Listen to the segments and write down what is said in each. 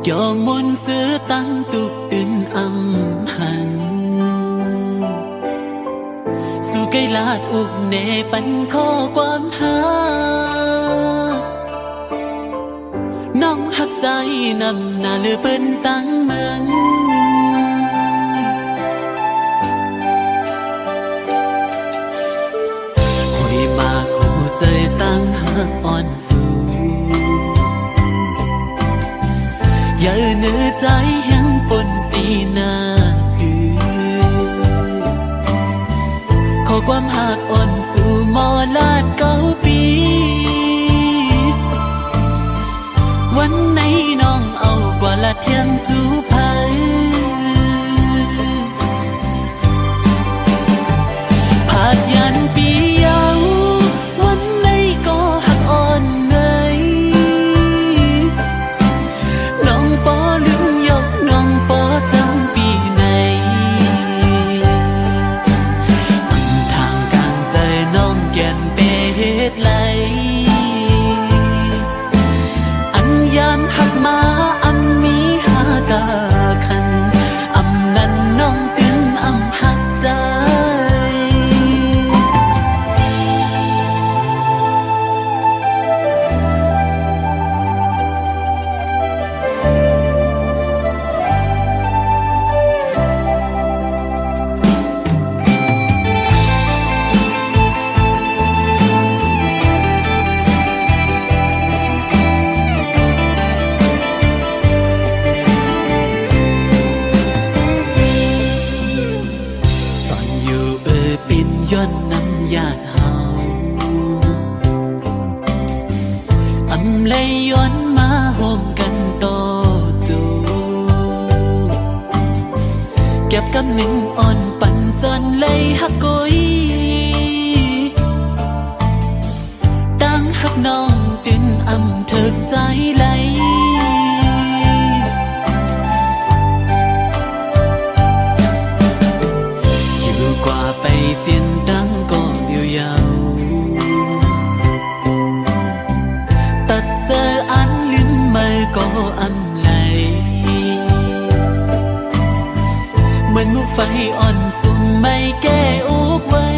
ยอมมนซื้อตั้งตุกตื่นอำหันสู่ไกลลาดอุกเนปันข้อความหาน้องหักใจนำหน้าเลือเปิ้นตั้งเมืองหอยมากหัวใจตั้งหักอ่อนสู่อย่าเนื้อใจยังปนปีหน้าขอความหักอ่อนสู่มอลาด9 ปีวันไหนน้องเอากว่าละเทียงจูภัยผาดยันปีเยาวันไหนก็หักอ่อนเงยน้องปอลืมยกน้องปอจังปีไหนทางกลางใจน้องแก่นเปเหตุไหลยามหักมาอำมีหากาคันอำนั้นน้องตื่นอำหักใจย้อนน้ำยาดเฮาอำเลยย้อนมาโฮมกันโตจูเก็บกำหนึ่งอ่อนปั่นจนเลยหักกุยตั้งหักน้องตื่นอำเถิกใจไหลอยู่กว่าไปเสียนดังก็ยาวตัดเจออันลืมมือก็อำไหลเหมือนมุกไฟอ่อนสุ่มไม่แก้อุกไว้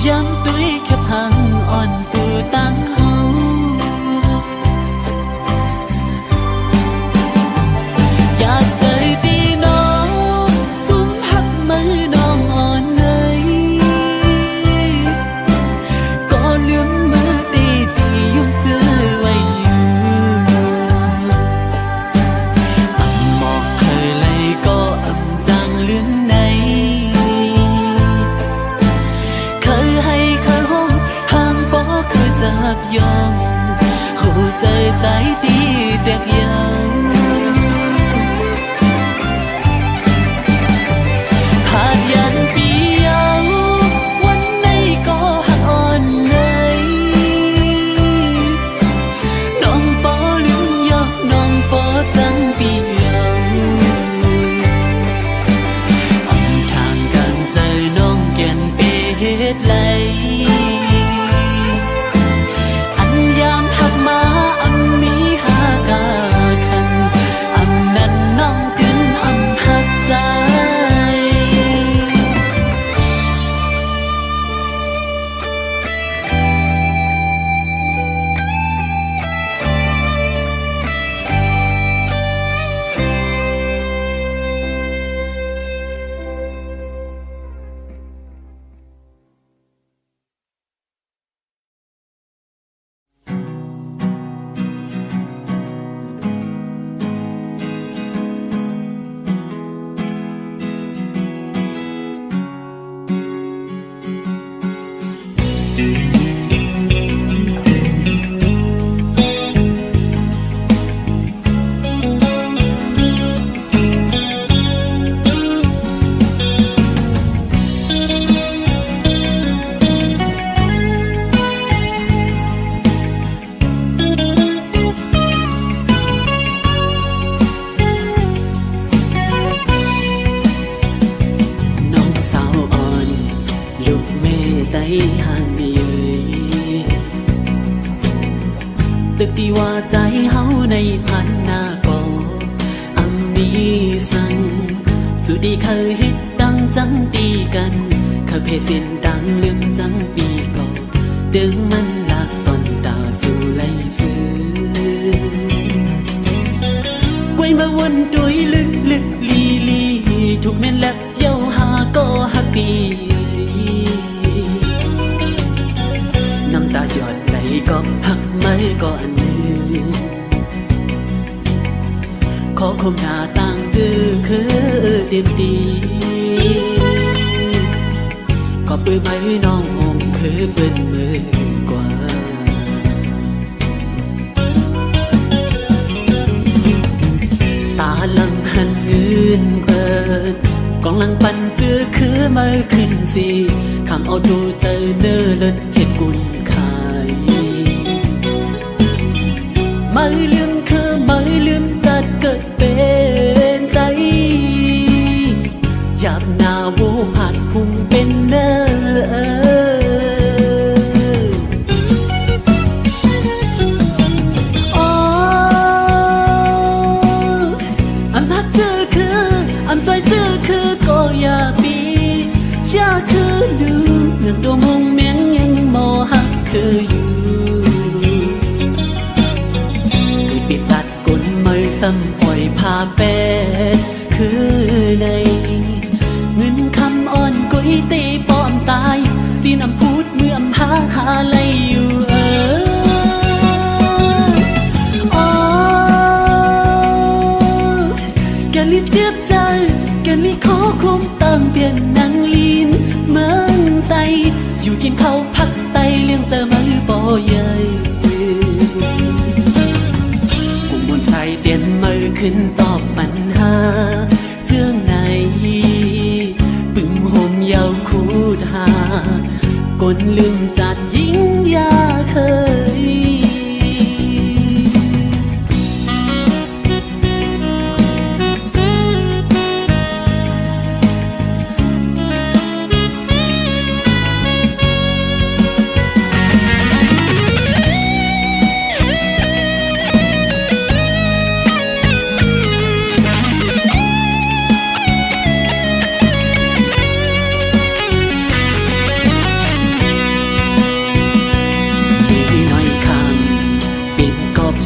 ย้ำตุ้ยแค่พังอ่อนสู่ตั้งเฮาอยากเจอตีน้องสุ่มหักมือน้องอ่อนเลยก็ลืมมือตียุ่งซื้อไว้อยู่อำมอกเคยเลยก็อำจางลืมในเคยให้เคยห้อง ตึกที่ว่าใจเฮาในพันหน้าก่ออำมีสั่งสุดีเคยเฮ็ดดังจังตีกันเคยเพเสียนดังลืมจังปีก่อดึงมันลากตอนตาสู่ไหลซื้อกวยมาวนตุยลึกลึกลีลีทุกแม่นแลบเย้าหาก็ฮักปีน้ำตาหยดไหลก็หักไม่ก่อนนึงขอคมหน้าต่างคือเด่นดีก็ปื้มไม้น้ององคือเปิ้นมือกว่าตาลังหันหืนเปิดกองลังปันคือมาขึ้นสิคำเอาดูเจอเนื้อเลิศเห็ดกุนขายไม่ลืมคือไม่ลืมตัดเกิดเป็นไตหยาบหน้าโวผัดพุ่งเป็นเนื้อจะคือดูเรื่องดวงหงเมียงยังมอหักคืออยู่คือปิดตัดกุนไม่ซ้ำปล่อยพาเป็ดคือในเงินคำอ่อนกุยตีปอมตายตีนำพูดเมื่อมหาไหลอยู่แกลิเทียบใจแกลิขอคุมตั้งเปลี่ยนนางลีนเมืองไตอยู่กินข้าวพักไตเลี้ยงเตอมือปอใหญ่กุมมนไทยเตียนมือขึ้นตอบปัญหาเจื้องไหนปึงโฮมยาวคูดหากนลืมจัดยิ่งยาเคย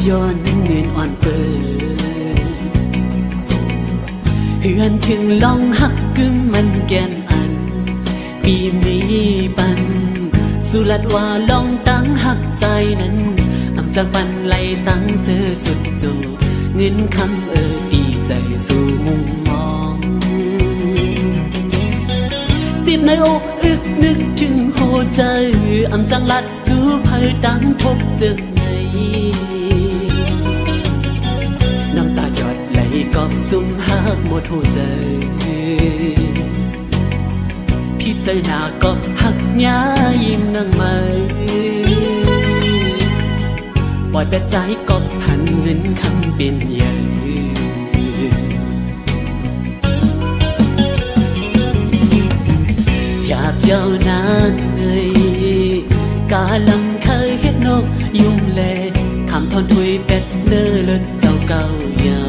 ย้อนเงินอ่อนเปิดเฮือนถึงลองหักกึมมันแกนอันปีมีปันสุลัดว่าลองตั้งหักใจนั้นอำจากปันไหลตั้งเสือสุดจูเงินคำดีใจสู่มุมมองจิตในอกอึกนึกถึงโหใจอำจังลัดจูเผยตั้งทบเจอน้ำตาหยดไหลกอบซุ่มหักหมดหัวใจพี่ใจหน้าก็หักย้ายิ่งนั่งไม่ปล่อยแปดใจก็พันเงินคำเป็นใหญ่จากยาวนานเลยกาลังเคยเฮ็ดนกยุ่งแลคำทอนถุยเป็ดเนื้อเลิศเจ้าเก่าเยา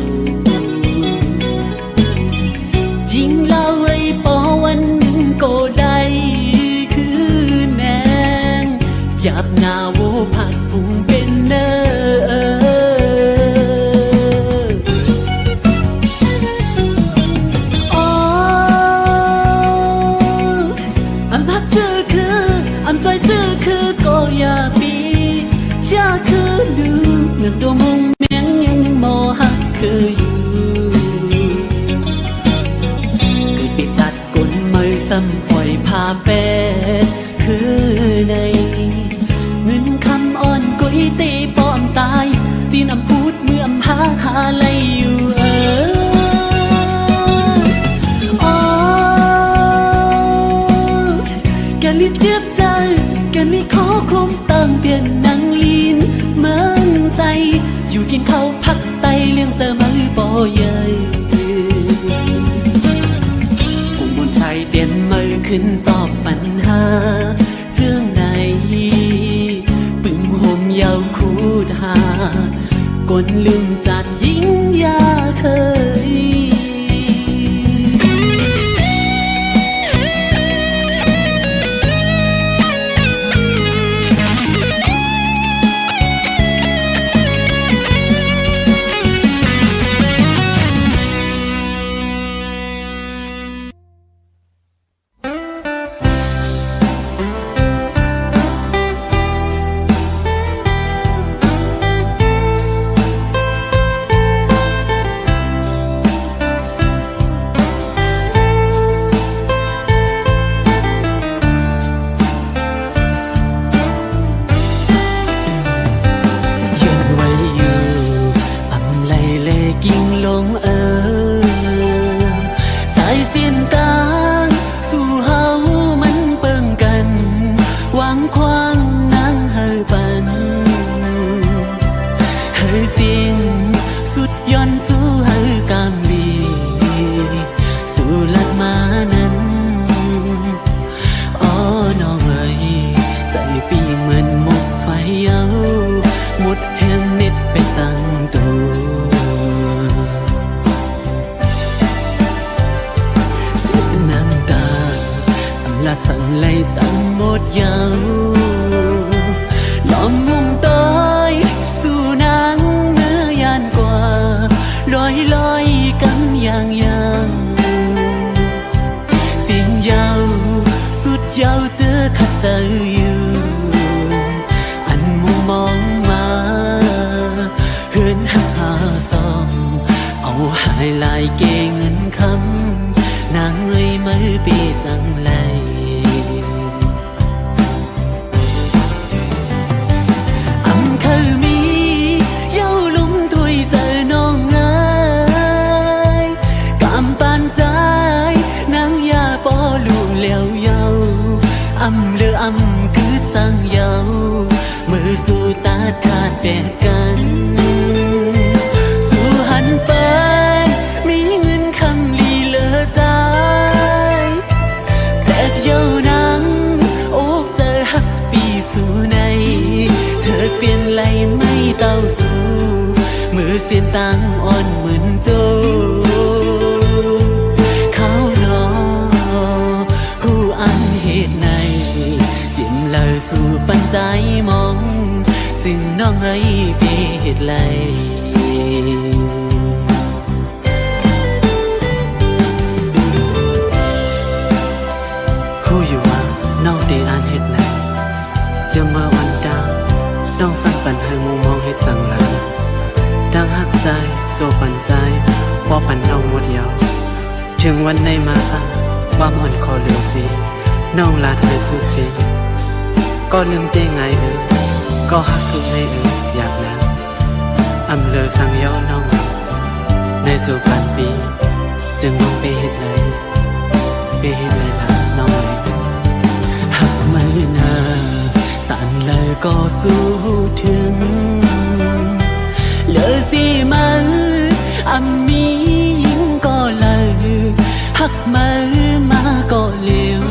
ยิ่งเล่าไว้ปอวันก็ได้คือแนงหยาบหน้าโวผัดพุ่งเป็นเนื้ออำพักเธอคืออำใจเธอคือก็อย่าปีจะคือดูเรื่องดวงหงเมียงยังมอหักคืออยู่คือปิดจัดกุนมือซ้ำปล่อยพาเป็ดคือในเงินคำอ่อนกุยตีปอมตายตีนำพูดเมื่อมหาไหลอยู่แกลิเทียบใจแกลิขอคมตั้งเปลี่ยนนางลีนเมืองไตอยู่กินข้าวพักไตเลี้ยงเตอมือปอใหญ่กุมมนไทยเตียนมือขึ้นตอบปัญหาเจื้องไหนปึงโฮมยาวคูดหา กนลืมจัดยิ่งยาเคยกิ่งลงสายเสียนตางสู่เฮามันเปิงกันหวังควางนางเฮอปันเฮอเสียงสุดย้อนสู่เฮอกามลีสู่ลัดมานั้นอ๋อน้องเอ๋ยใจปีเหมือนหมกไฟเย้าหมดแห่งเน็ดไปตั้งตัวละสั่งไล่ตั้งหมดยาวล้อมมุงต้อยสู่นางเนื้อยานกว่าลอยลอยกันอย่างเสียงยาวสุดยาวเจอขัดใจอยู่อันมุมมองมาเหินหาซอมเอาหายลายเกเงินคำนางเอ้ยมือปีจังไรคือสั่งเยามือสู่ตาขาดแตกกันสู่หันไปมีเงินคำลีเลอใจแต่เย้านังโอกเจอหักปีสู่ในเธอเปลี่ยนไหลไม่เต้าสู่มือเสียนตังอ่อนเหมือนโจเขารอผู้อันเหตุในเลยสู่ปัญใจมองซึ่งน้องเอ้ยเปเหตุไรคู่อยู่ว่าน้องเตอ่านเหตุไรจะมาวันดาวน้องสั่งปันให้มุมมองเหตุสั่งหลังดังหักใจโจปันใจพอปันน้องหมดยาวถึงวันในมาสั่งว่ามันคอเหลือสีน้องลาเธอสู้สีก็ลืมเจงไงก็หักทุกในอยากแล้วอำเลอสั่งย้อนน้องในจูปันปีจึงมองไปเห็ดเลยล่ะน้องหักไม่นาตันเลยก็สู้ถึงเลยสิมันอำมียิ่งก็เลยหักมือมาก็เลี้ยว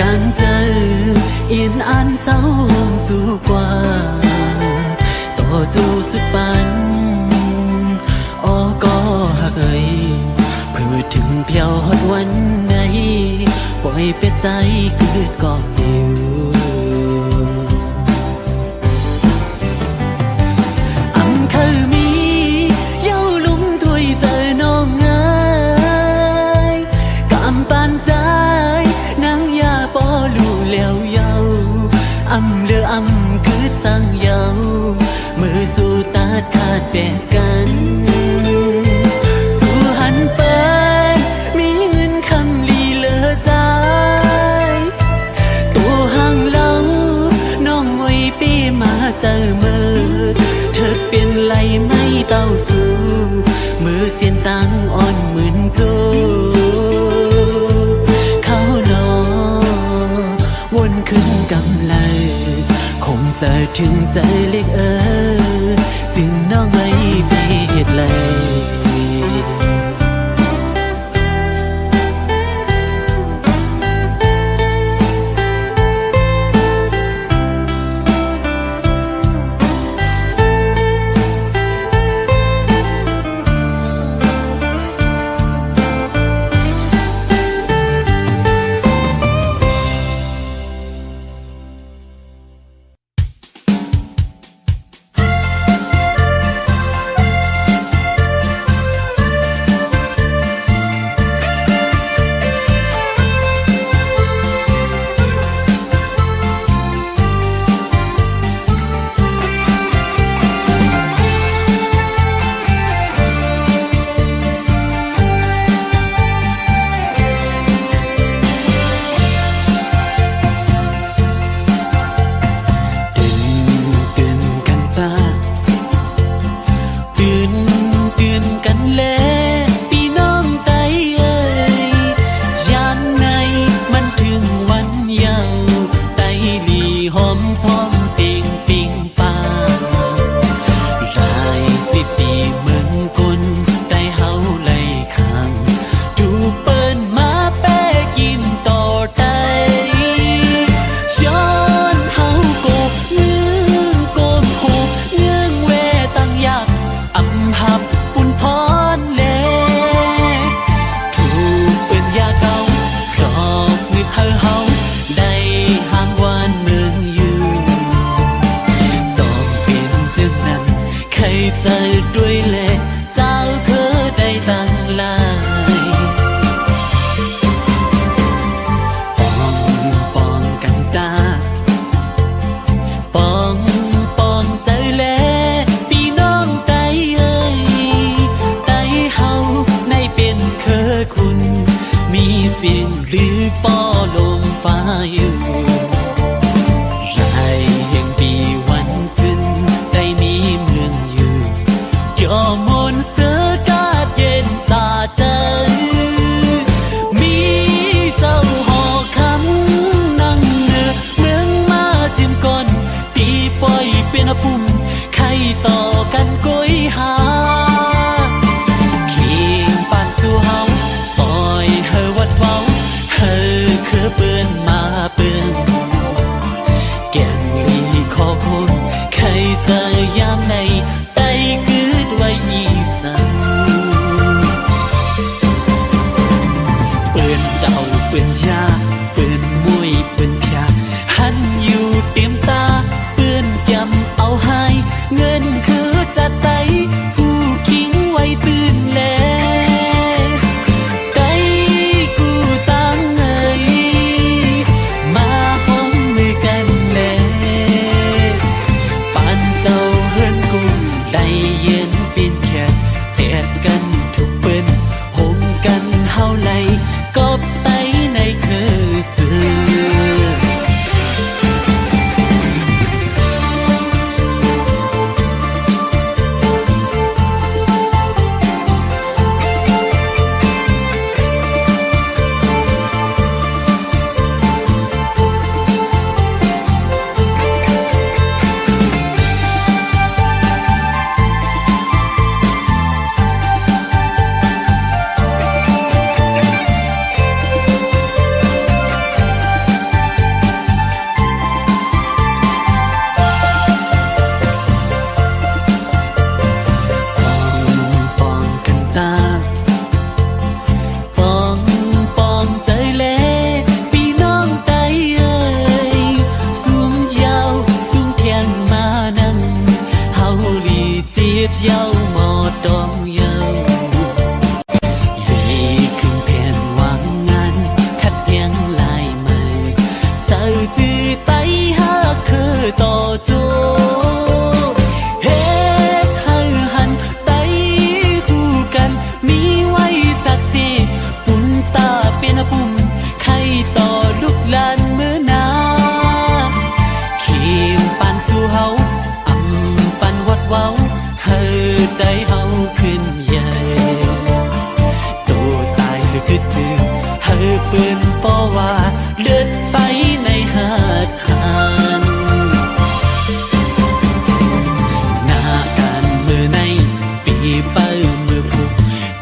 การเจออินอันเศร้าสู่กว่าต่อจูสุดปันอ้อก็หักเอ่ยเพื่อถึงเพียวหดวันไหนปล่อยเปียใจเกิดก่อนเดียวอำเคยมีเย้าลุมถวยเจอน้องง่ายกำปานใจแล้วเยาอำเลืออำคือสั่งเยามือสู่ตาขาดแตกกันสู่หันไปมีเงินคำลีเลอใจตัวห่างเล่าน้องไว้ปีมาเจอมือเธอเปลี่ยนไหลไม่เต้าสู่มือเสียนตังอ่อนเหมือนโจวนขึ้นกำเลยคงเจอถึงใจเล็กจึงน้องไม่เพียดเลย แกงลีขอคนใครสยามในไต้คืดไว้อีสันเปืนเจ้าเปืนยาเปืนมวยเปืนพยาหันอยู่เตรียมตาเปืนยำเอาให้เงินคือจะไตผู้คิงไว้ตื่นแลไก่กูตั้งเอ่ยมาพร้อมมือกันแลปานเจ้าเฮือนกุ้งได้เย็นเป็นแค่แตดกันทุกเปิ้นโฮมกันเฮาไหลกบไตในคือสื่อเย้าหมอดองเย้าลีขึ้นแผ่นวางงานขัดแย้งลายมือเศร้าจือไตหาคือต่อโจเฮ็ดให้หันไตคู่กันมีไว้สักสิปุ่นตาเป็นปุ่มใครต่อลูกหลานเมื่อนาเขียนปันสู่เฮาอำปันวัดเว้าได้เฮาขึ้นใหญ่โตตายหรือคือถือเฮาเปิ้นป้อว่าเลือดไปในหาดหันหน้าการมือในปีเปิ้ลมือผูก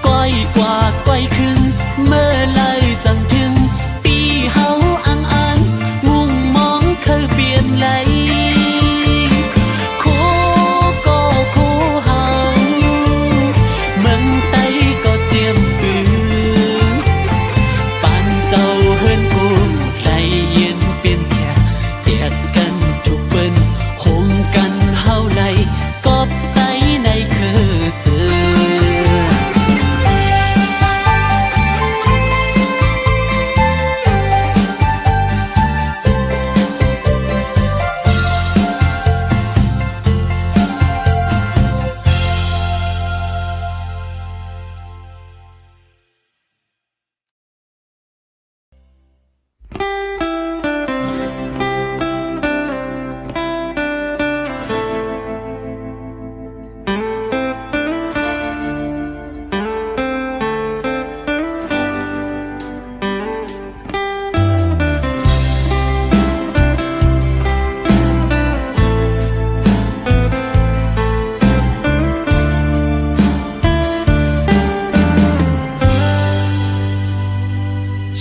ก้อยกว่าก้อยขึ้นเมื่อไล่จำถึงปีเฮาอังมุ่งมองเคยเปลี่ยนไหล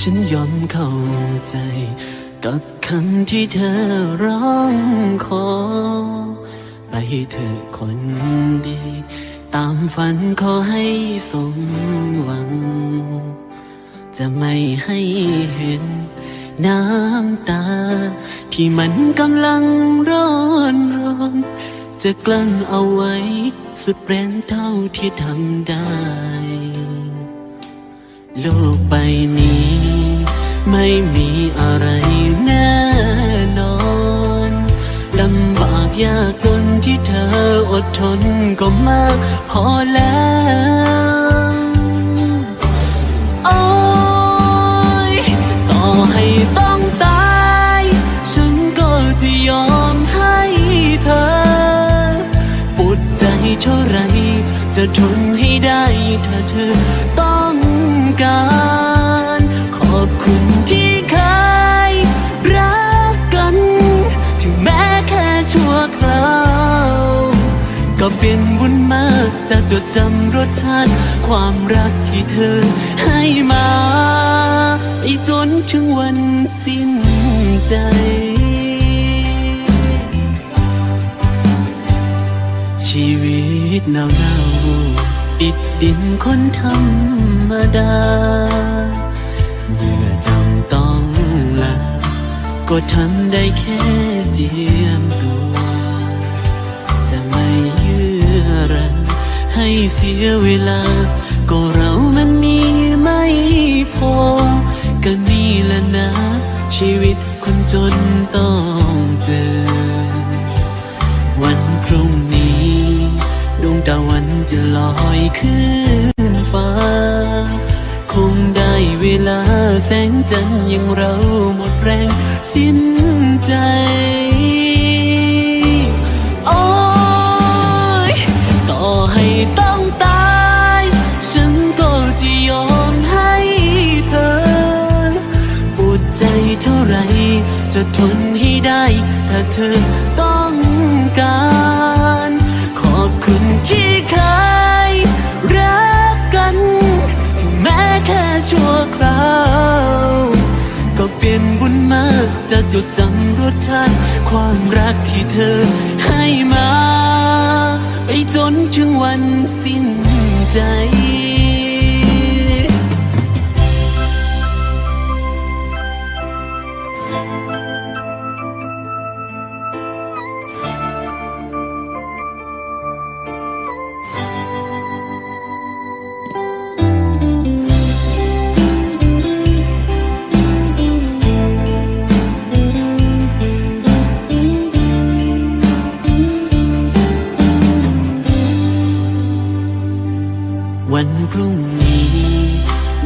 ฉันยอมเข้าใจกับคำที่เธอร้องขอไปเถอะคนดีตามฝันขอให้สมหวังจะไม่ให้เห็นน้ำตาที่มันกำลังร้อนจะกลั้นเอาไว้สุดแรงเท่าที่ทำได้โลกใบนี้ไม่มีอะไรแน่นอนลำบากยากจนที่เธออดทนก็มากพอแล้วโอ้ยต่อให้ต้องตายฉันก็จะยอมให้เธอปวดใจเท่าไรจะทนให้ได้ถ้าเธอต้องการขอบคุณที่เคยรักกันถึงแม้แค่ชั่วคราวก็เป็นบุญมากจะจดจำรสชาติความรักที่เธอให้มาจนถึงวันสิ้นใจ ตหนาวๆติดดินคนธรรมดาเมื่อจำต้องลาก็ทำได้แค่เจียมตัวจะไม่เยื่อรังให้เสียเวลาก็เรามันมีไม่พอก็นี่แหละนะชีวิตคนจนต้องเจอวันพรุ่งนี้ดวงตะวันจะลอยขึ้นฟ้าคงได้เวลาแสงจันทร์ยังเราหมดแรงสิ้นใจโอ้ยต่อให้ต้องตายฉันก็จะยอมให้เธอปวดใจเท่าไรจะทนให้ได้ถ้าเธอต้องการขอบคุณที่เคยรักกันถึงแม้แค่ชั่วคราวก็เป็นบุญมากจะจดจำรสชาติความรักที่เธอให้มาไปจนถึงวันสิ้นใจวันพรุ่งนี้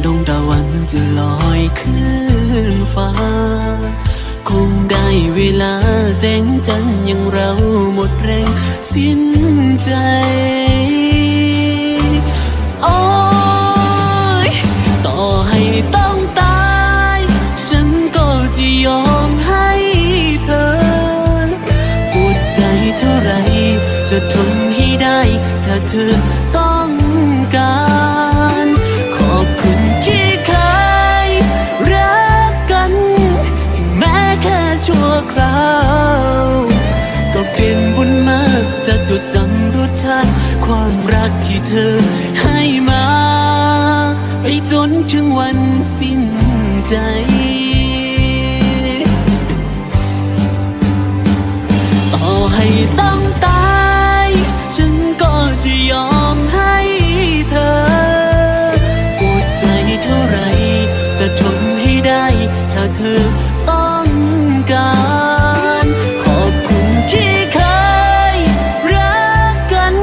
ดวงตะวันจะลอยขึ้นฟ้าคงได้เวลาแสงจันทร์ยังเราหมดแรงสิ้นใจโอ้ยต่อให้ต้องตายฉันก็จะยอมให้เธอปวดใจเท่าไรจะทนให้ได้ถ้าเธอต้องการขอบคุณที่เคยรักกันถึงแม้แค่ชั่วคราวก็เป็นบุญมากจะจดจำรสชาติความรักที่เธอให้มาไปจนถึงวันสิ้นใจต่อให้ต้องตายฉันก็จะยอมให้เธอปวดใจเท่าไรจะทนให้ได้ถ้าเธอต้องการขอบคุณที่เคยรักกัน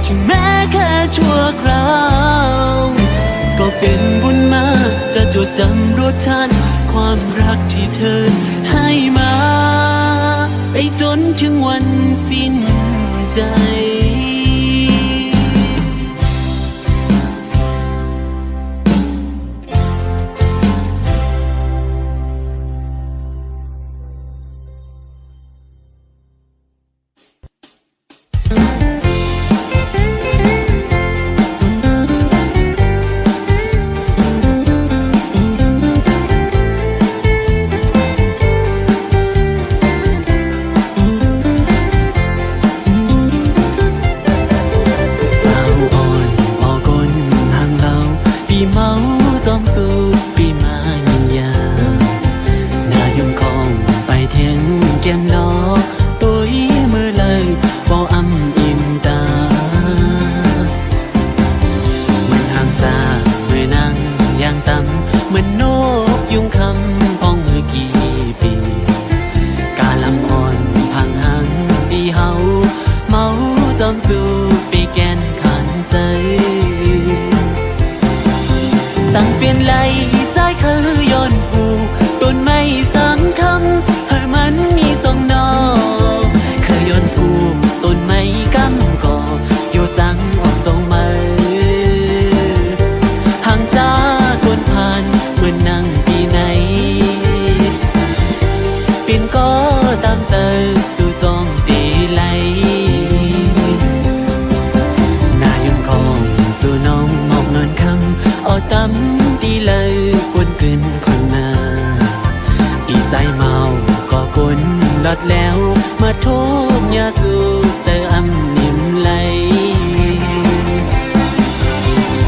ถึงแม้แค่ชั่วคราวก็เป็นบุญมากจะจดจำรสชาติความรักที่เธอให้มาไปจนถึงวันสิ้นใจ ลอดแล้วมาทุกยาสูเจออำนิ่มไหล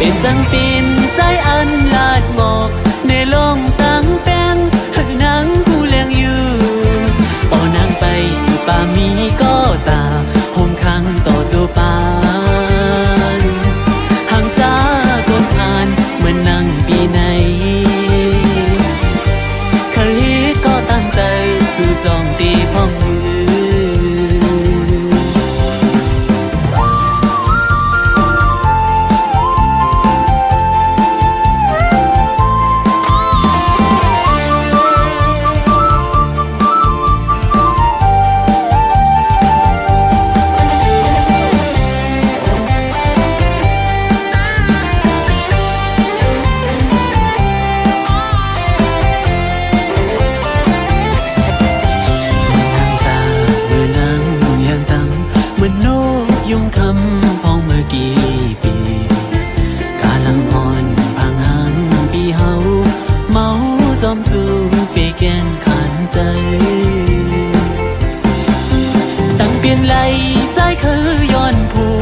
เป็นจังเป็นใจอันลาดหมอกในลองตั้งแป้งให้นางผู้เลี้ยงอยู่ป่อนางไปอยู่ป่ามีก็ตาหงขังต่อสู่ป่าห่างจ้าต้นอ่านเหมือนนั่งปีไหนเคยก็ตั้งใจสู่จองตีพ่องมือเปลี่ยนไหลใจคือย้อนผู้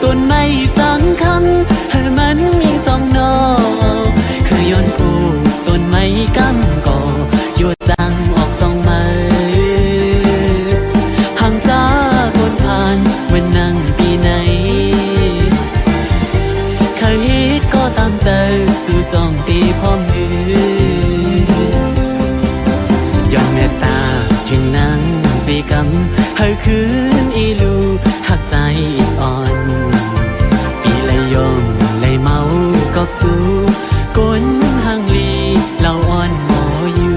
ต้นไม้สังคำให้มันมีสองนอคือย้อนผู้ต้นไม้กำก่ออยู่จังออกสองมือห่างจ้าคนผ่านเหมือนนั่งปีไหนเคยเฮ็ดก็ตามใจสู่จองตีพร้อมมือยอมเมตตาจึงนั่งสีกำให้คืนอีลูหักใจอ่อนปีละยมเลยเมากอกสู่ก้นหังลีเล่าอ่อนหมออยู่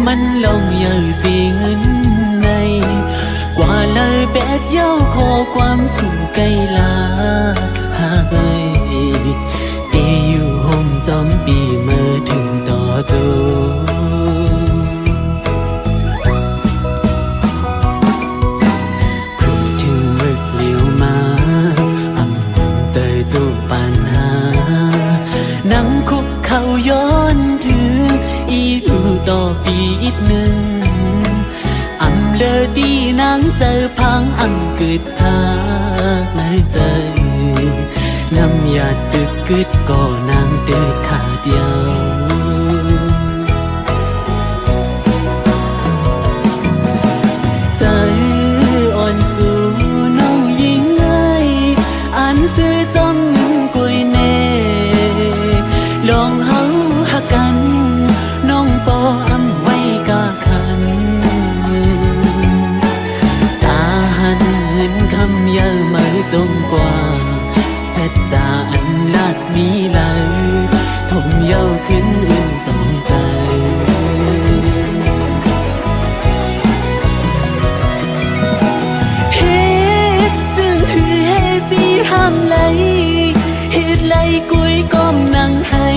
มันลงเยอะสีเงินในกว่าเลยแบดเย้าขอความสุขไกลลาหากเอ้ยตีอยู่ห่มจอมปีเมื่อถึงต่อตัวพูดถึงมึกเลี้ยวมาอำเตยจูบปัญหานั่งคุกเข่าย้อนถึงอีลูต่อปีอีกหนึ่งอำเลอดีนางเจอพังอังกึดทางในใจน้ำยาตึกกึดก็นางเดือดขาเดียวใจอ่อนสู่น้องยิ่งไงอันซื้อจอมกุยเน่ลองเฮาหักกันน้องปออำไว้กะขันตาหันคำเยอะไม่จงกว่าเพชรจาอันลาดมีไหลทมเย้าขึ้นอื่นสองใจเฮ็ดจึงคือเฮ็ดสีห้ามไหลเฮ็ดไหลกุยก้มนั่งให้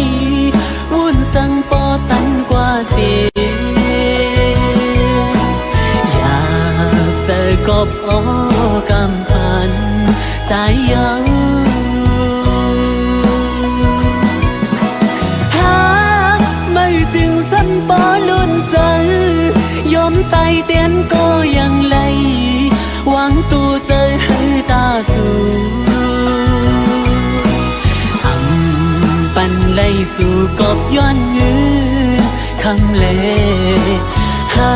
วุ่นสังปอตันกว่าเสียอยากเจอกบกำพันใจยังหากไม่จึงสันปอลุ่นใจยอมไตเตียนก็ยังไหลหวังตัวเจอให้ตาสู่ปันไล่สู่กบย้อนยืนคำเลหา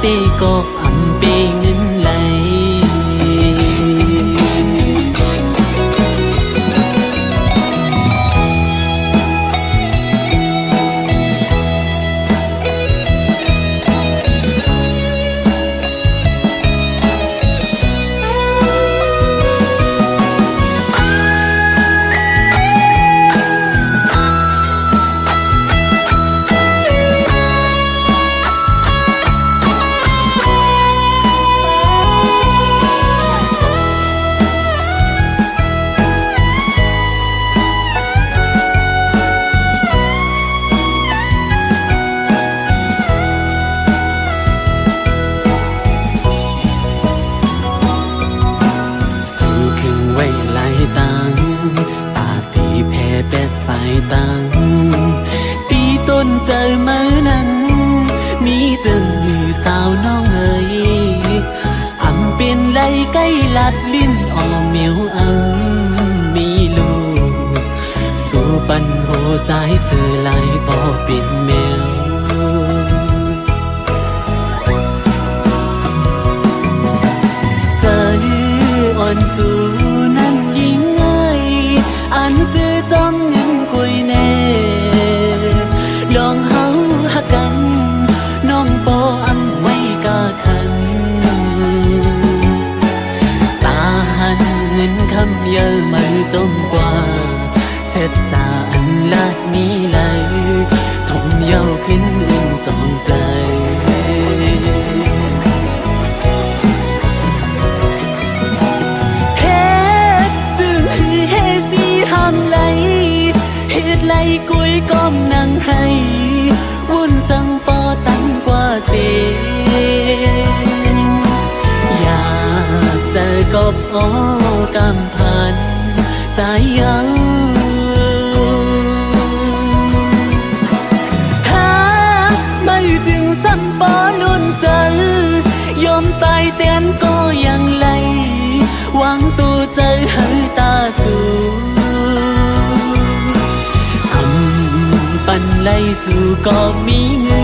ตีกบอำปีเงินไหล จึงสาวน้องเอ๋ยอำเป็นไรใกล้ลัดลิ้นออมเหมียวอำมีลูกสู่ปันโหใจเสือไหลบ่เป็นแมวใจอ่อนสู่นั้นยิ่งไงอันซื้อจอมเงินคุยแน่ลองเฮาหักกันน้องบ่อำไม่กล้าคันตาหันเงินคำเยอะมือจมกว่าเสร็จจาอันลาดนี้เลยทมเย้าขึ้นจองใจเฮ็ดจึงคือเฮสีห้ามไหลเฮ็ดไหลกุยก้มนั่งให้วุ่นสังปอตั้งกว่าเสียอยากเจอกบโอกำพันสายเยาถ้าไม่ถึงสัมปอนุ่นเจอยอมตายเต้นก็ยังไหลหวังตัวใจให้ตาสูปันไลสู่ก็มีเงิ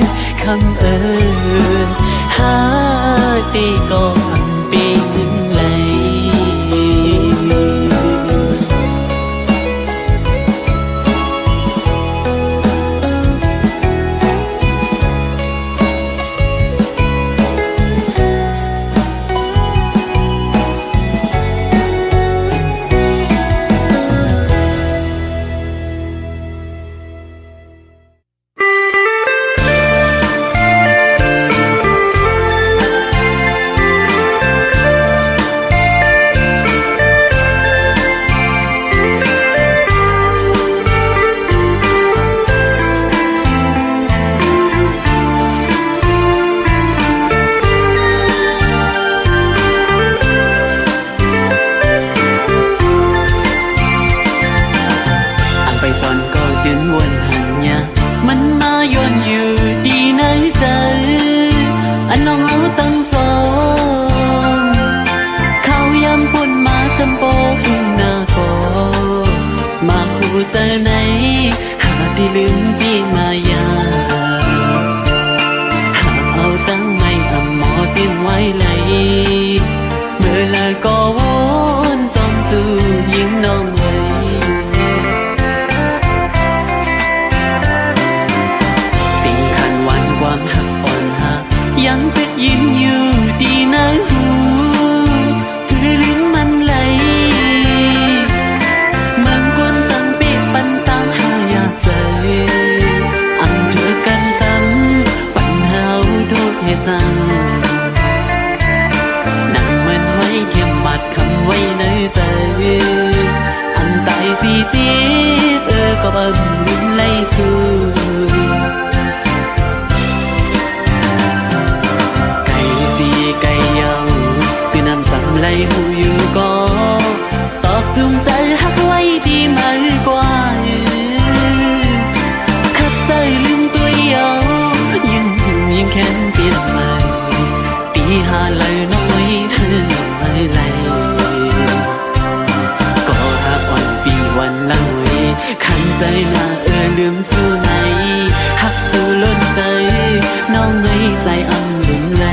นคำเอิญหาตีก็อันเป็นไหลเจอไหนหาที่ลืมพี่มายาหากเอาตั้งไม่ทำหมอสิ้นไว้ไหลเมื่อลาก็วนสมสู่ยิ่งน้องเอ๋ยสิ่งขันวันความหักอ่อนหักยังเป็ดยิ้มอยู่ดีนะหูคือลิ้นมันไหลนั่งเหมือนไว้เข็มบัดคำไว้ในใจอันตายสีจีบก็บังลิ้นไล่สู่ไก่สีไก่เยาคือน้ำสำไหลหูอยู่ก็ตอกจุงใจหักไว้ดีมากกว่าขัดใจลืมตัวเยายิ่งยิ่งแค้นเปลี่ยนใหม่หาเลยน้อยให้ไหลก็หักอ่อนปีวันหลังเวขันใจหน้าลืมสู่ไหนหักสู่ล้นใจน้องไงใจอ่ำลืมไหล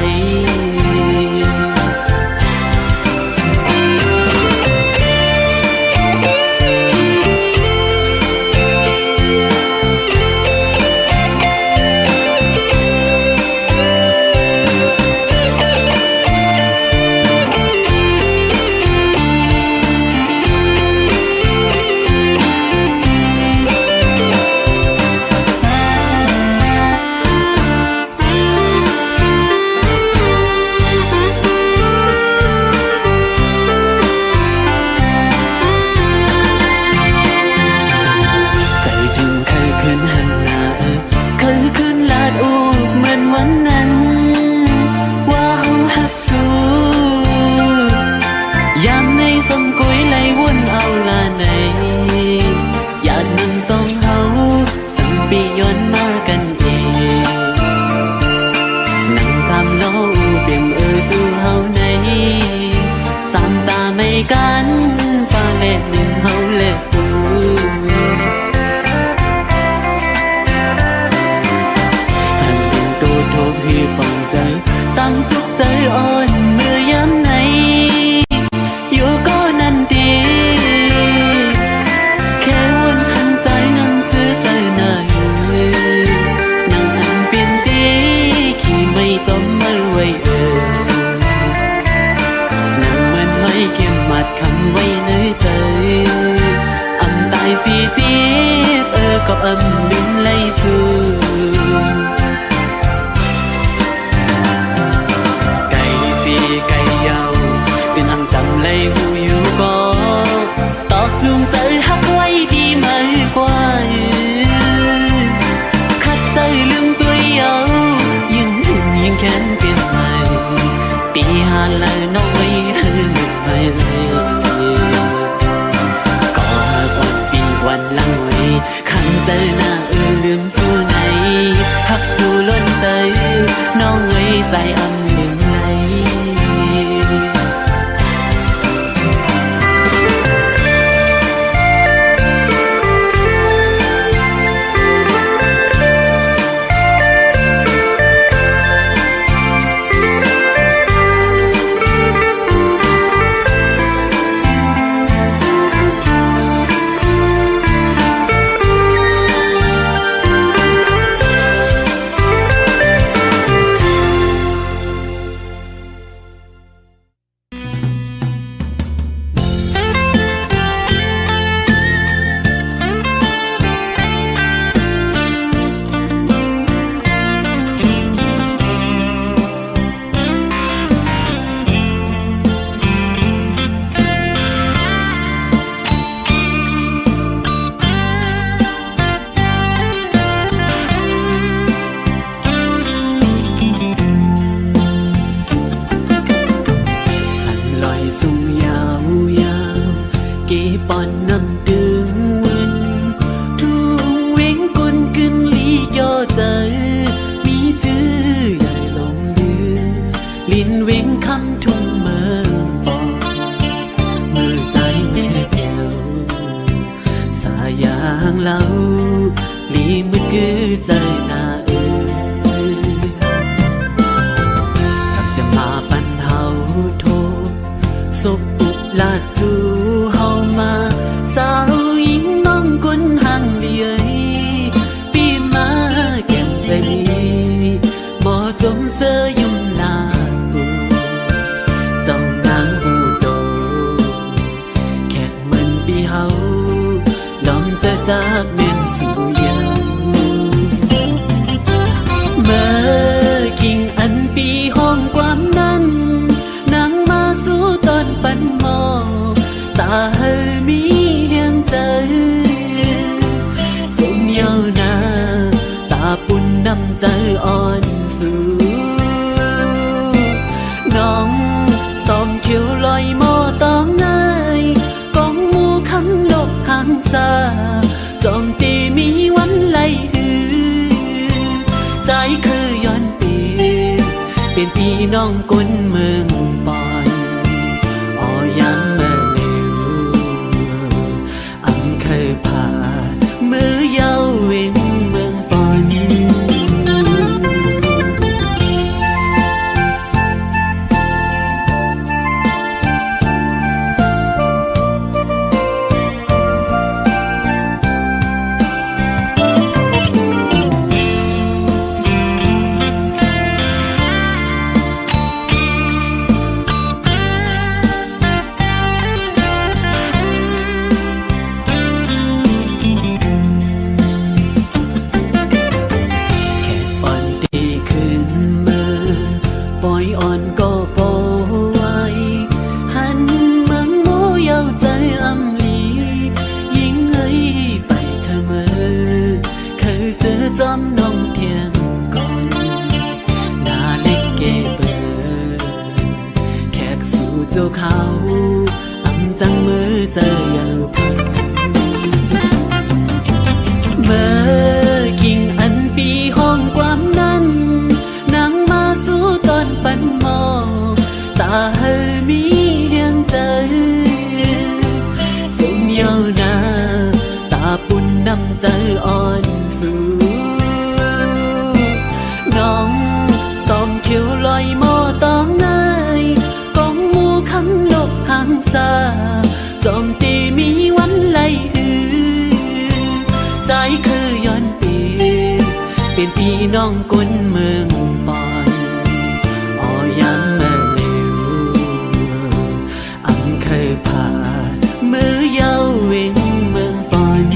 น้องไว้ให้ไปก็วันปีวันหลังไว้ขันเจอหน้าลืมสู้ไหนหักสู้ล้นเตยน้องไว้ใจอำลืมไหนน้องกุนเมืองปอนอ้อยังเมื่อเร็วอำเคยผ่านมือเยาเวงเมืองปอนเขาอำจังมือเจอเยาวเพิ่มเมื่อกิ่งอันปีห้องความนั้นนางมาสู่ตอนปันหมอตาเฮมีเฮียงใจจงเยาวนาตาปุ่นนำใจอ่อนสู่น้องซ้อมคิ้วลอยหม้อต้องง่ายคำลบห่างซาจอมตีมีวันไล่หือใจคือย้อนปีเป็นพี่น้องกุนเมืองปอนอ้อยังเมื่อเร็วอำเคยผ่านมือเยาเวงเมืองปอน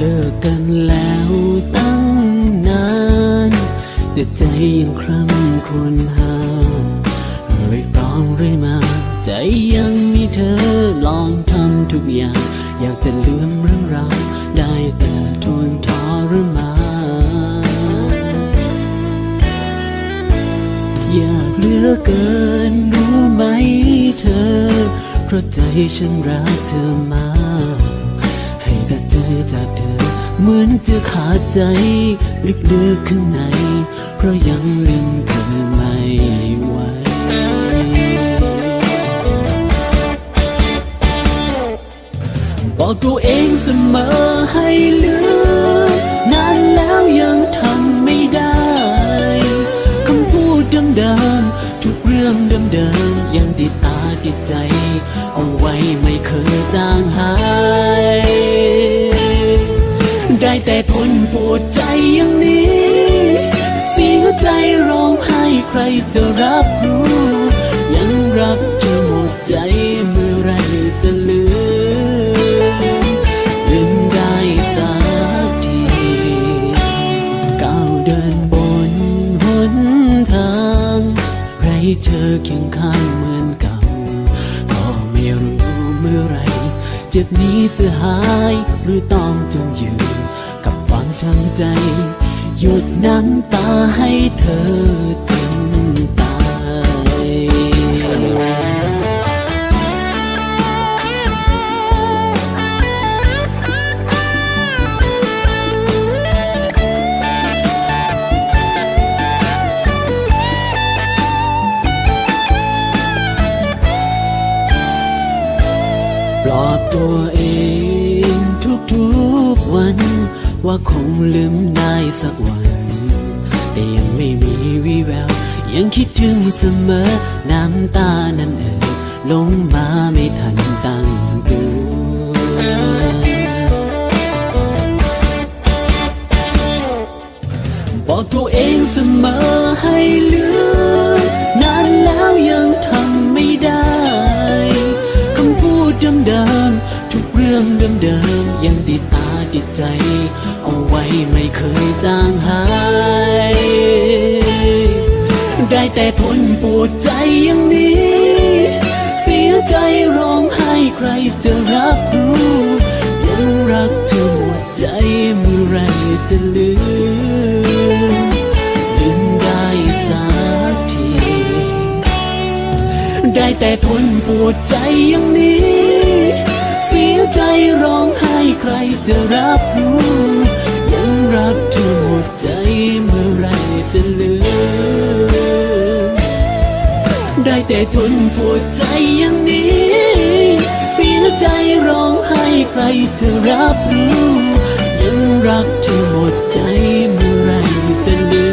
ลิกกันแล้วตั้งนานแต่ใจยังคร่ำครวญหาเรื่อยร้องเรื่อยมาใจยังมีเธอลองทำทุกอย่างอยากจะลืมเรื่องราวได้แต่ทนทรมานอยากเหลือเกินรู้ไหมเธอเพราะใจฉันรักเธอมากให้แต่ใจจากเธอเหมือนจะขาดใจลึกๆข้างในเพราะยังลืมเธอไม่ไหวบอกตัวเองเสมอให้ลืมนานแล้วยังทำไม่ได้คำพูดเดิมๆทุกเรื่องเดิมๆยังติดตาติดใจเอาไว้ไม่เคยจางหายได้แต่ทนปวดใจอย่างนี้เสียใจร้องไห้ใครจะรับรู้ยังรักเธอหมดใจเมื่อไรจะลืมได้สักทีก้าวเดินบนหนทางไรเธอเคียงข้างเหมือนเก่าก็ไม่รู้เมื่อไรเจ็บนี้จะหายหรือต้องจมอยู่กับความช้ำใจหยุดน้ำตาให้เธอจนตายปลอบตัวเองทุกๆวันว่าคงลืมได้สักวันแต่ยังไม่มีวี่แววยังคิดถึงเสมอน้ำตานั้นลงมาไม่ทันตั้งตัวบอกตัวเองเสมอให้ลืมนานแล้วยังทำไม่ได้คำพูดเดิมๆทุกเรื่องเดิมๆยังติดตาติดใจเอาไว้ไม่เคยจางหายได้แต่ทนปวดใจอย่างนี้เสียใจร้องไห้ใครจะรับรู้ยังรักเธอหมดใจเมื่อไรจะลืมได้สักทีได้แต่ทนปวดใจอย่างนี้เสียใจร้องไห้ใครจะรับรู้ยังรักเธอหมดใจเมื่อไรจะลืมได้แต่ทนปวดใจอย่างนี้เสียใจร้องไห้ใครจะรับรู้ยังรักเธอหมดใจเมื่อไรจะลืม